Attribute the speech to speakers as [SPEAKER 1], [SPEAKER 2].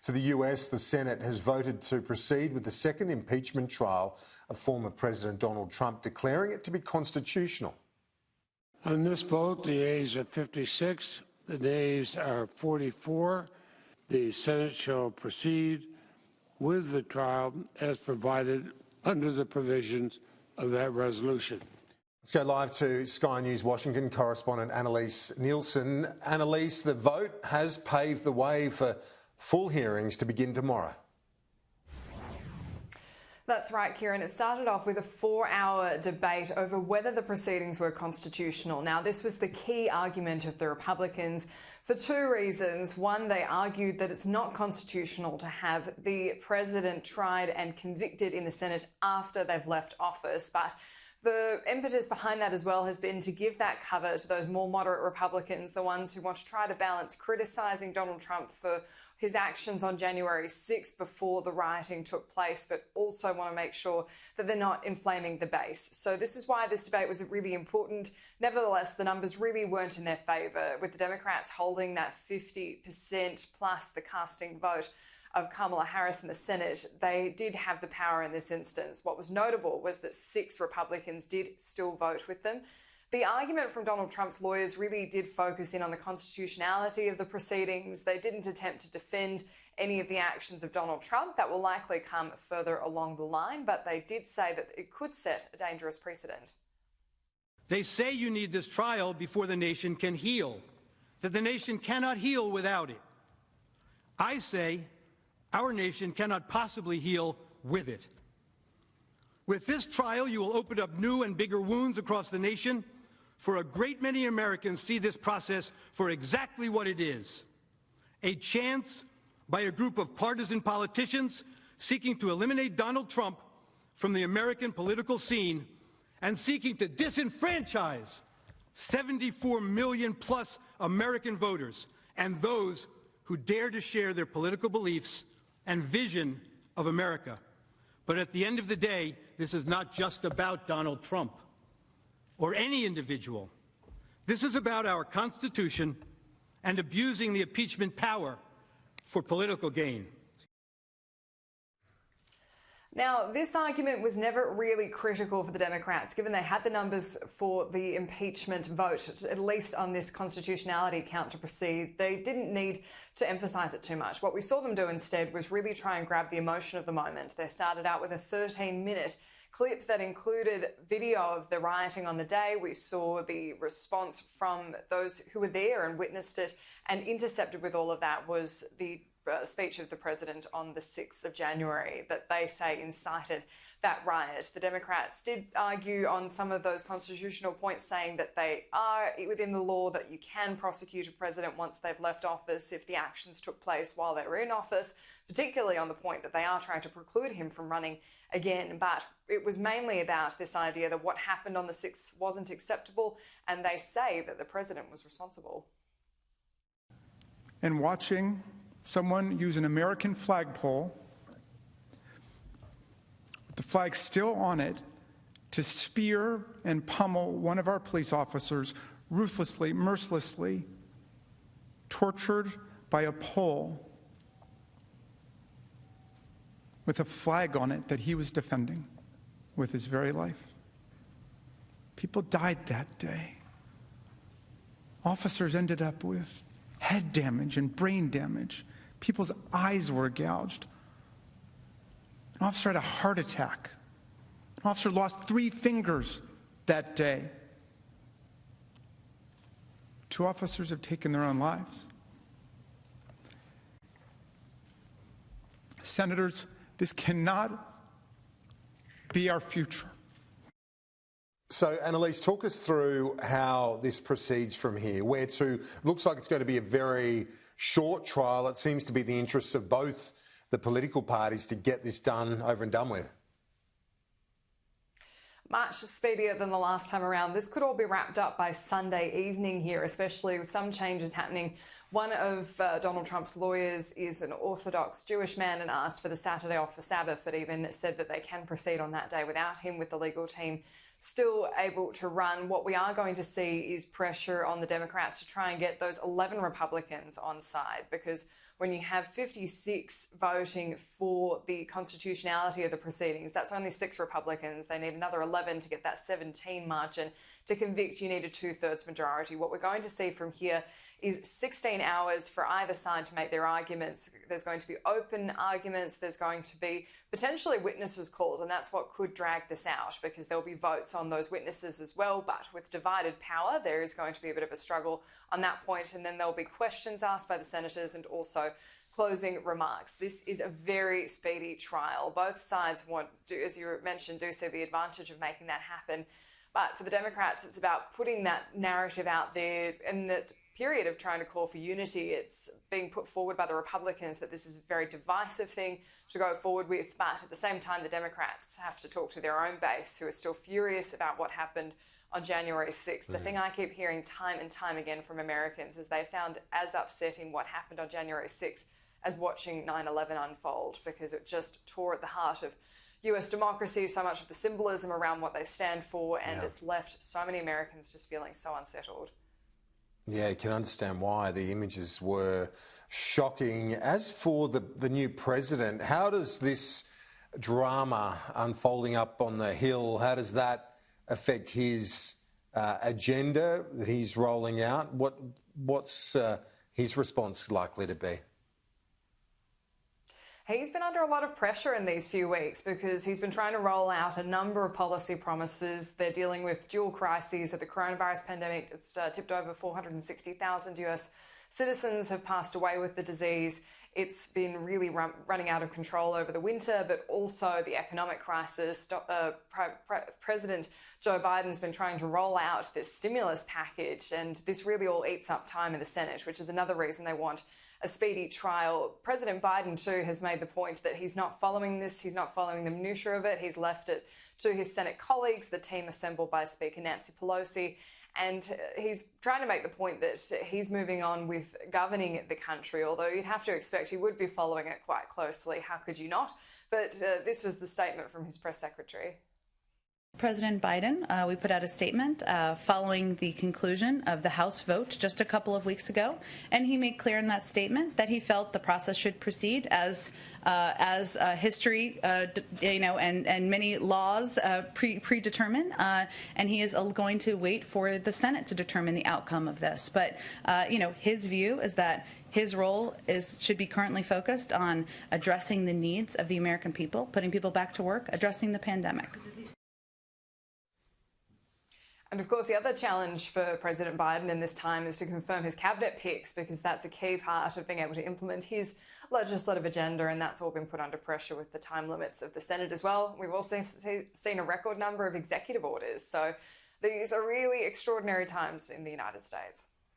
[SPEAKER 1] To the US, the Senate has voted to proceed with the second impeachment trial of former President Donald Trump, declaring it to be constitutional.
[SPEAKER 2] On this vote, the ayes are 56, the nays are 44. The Senate shall proceed with the trial as provided under the provisions of that resolution.
[SPEAKER 1] Let's go live to Sky News Washington correspondent Annelise Nielsen. Annelise, the vote has paved the way for full hearings to begin tomorrow.
[SPEAKER 3] That's right, Kieran. It started off with a 4-hour debate over whether the proceedings were constitutional. Now, this was the key argument of the Republicans for two reasons. One, they argued that it's not constitutional to have the president tried and convicted in the Senate after they've left office. But the impetus behind that as well has been to give that cover to those more moderate Republicans, the ones who want to try to balance criticising Donald Trump for his actions on January 6th before the rioting took place, but also want to make sure that they're not inflaming the base. So this is why this debate was really important. Nevertheless, the numbers really weren't in their favour, with the Democrats holding that 50% plus the casting vote of Kamala Harris in the Senate. They did have the power in this instance. What was notable was that 6 Republicans did still vote with them. The argument from Donald Trump's lawyers really did focus in on the constitutionality of the proceedings. They didn't attempt to defend any of the actions of Donald Trump. That will likely come further along the line, but they did say that it could set a dangerous precedent.
[SPEAKER 4] They say you need this trial before the nation can heal, that the nation cannot heal without it. I say our nation cannot possibly heal with it. With this trial, you will open up new and bigger wounds across the nation, for a great many Americans see this process for exactly what it is: a chance by a group of partisan politicians seeking to eliminate Donald Trump from the American political scene and seeking to disenfranchise 74 million plus American voters and those who dare to share their political beliefs and vision of America. But at the end of the day, this is not just about Donald Trump or any individual. This is about our Constitution and abusing the impeachment power for political gain.
[SPEAKER 3] Now, this argument was never really critical for the Democrats, given they had the numbers for the impeachment vote, at least on this constitutionality count to proceed. They didn't need to emphasise it too much. What we saw them do instead was really try and grab the emotion of the moment. They started out with a 13-minute clip that included video of the rioting on the day. We saw the response from those who were there and witnessed it, and intercepted with all of that was the speech of the president on the 6th of January that they say incited that riot. The Democrats did argue on some of those constitutional points, saying that they are within the law, that you can prosecute a president once they've left office if the actions took place while they were in office, particularly on the point that they are trying to preclude him from running again. But it was mainly about this idea that what happened on the 6th wasn't acceptable, and they say that the president was responsible.
[SPEAKER 5] And watching someone use an American flagpole with the flag still on it to spear and pummel one of our police officers ruthlessly, mercilessly, tortured by a pole with a flag on it that he was defending with his very life. People died that day. Officers ended up with head damage and brain damage. People's eyes were gouged. An officer had a heart attack. An officer lost 3 fingers that day. 2 officers have taken their own lives. Senators, this cannot be our future.
[SPEAKER 1] So, Annelise, talk us through how this proceeds from here. Where to? Looks like it's going to be a very short trial. It seems to be the interests of both the political parties to get this done, over and done with.
[SPEAKER 3] Much speedier than the last time around. This could all be wrapped up by Sunday evening here, especially with some changes happening One of Donald Trump's lawyers is an Orthodox Jewish man and asked for the Saturday off for Sabbath, but even said that they can proceed on that day without him, with the legal team still able to run. What we are going to see is pressure on the Democrats to try and get those 11 Republicans on side, because when you have 56 voting for the constitutionality of the proceedings, that's only 6 Republicans. They need another 11 to get that 17 margin. To convict, you need a 2/3 majority. What we're going to see from here is 16 hours for either side to make their arguments. There's going to be open arguments. There's going to be potentially witnesses called, and that's what could drag this out, because there'll be votes on those witnesses as well. But with divided power, there is going to be a bit of a struggle on that point, and then there'll be questions asked by the senators and also closing remarks. This is a very speedy trial. Both sides want, as you mentioned, do see the advantage of making that happen. But for the Democrats, it's about putting that narrative out there. In that period of trying to call for unity, it's being put forward by the Republicans that this is a very divisive thing to go forward with. But at the same time, the Democrats have to talk to their own base, who are still furious about what happened on January 6th. The thing I keep hearing time and time again from Americans is they found as upsetting what happened on January 6th as watching 9/11 unfold, because it just tore at the heart of US democracy, so much of the symbolism around what they stand for, and it's left so many Americans just feeling so unsettled.
[SPEAKER 1] Yeah, you can understand why. The images were shocking. As for the new president, how does this drama unfolding up on the Hill, how does that affect his agenda that he's rolling out? What's his response likely to be?
[SPEAKER 3] He's been under a lot of pressure in these few weeks because he's been trying to roll out a number of policy promises. They're dealing with dual crises of the coronavirus pandemic. It's tipped over 460,000 US citizens have passed away with the disease. It's been really running out of control over the winter, but also the economic crisis. President Joe Biden's been trying to roll out this stimulus package, and this really all eats up time in the Senate, which is another reason they want a speedy trial. President Biden, too, has made the point that he's not following this. He's not following the minutiae of it. He's left it to his Senate colleagues, the team assembled by Speaker Nancy Pelosi. And he's trying to make the point that he's moving on with governing the country, although you'd have to expect he would be following it quite closely. How could you not? But this was the statement from his press secretary.
[SPEAKER 6] President Biden, we put out a statement following the conclusion of the House vote just a couple of weeks ago, and he made clear in that statement that he felt the process should proceed as history, and many laws predetermine, and he is going to wait for the Senate to determine the outcome of this. But his view is that his role should be currently focused on addressing the needs of the American people, putting people back to work, addressing the pandemic.
[SPEAKER 3] And of course, the other challenge for President Biden in this time is to confirm his cabinet picks, because that's a key part of being able to implement his legislative agenda, and that's all been put under pressure with the time limits of the Senate as well. We've also seen a record number of executive orders. So these are really extraordinary times in the United States.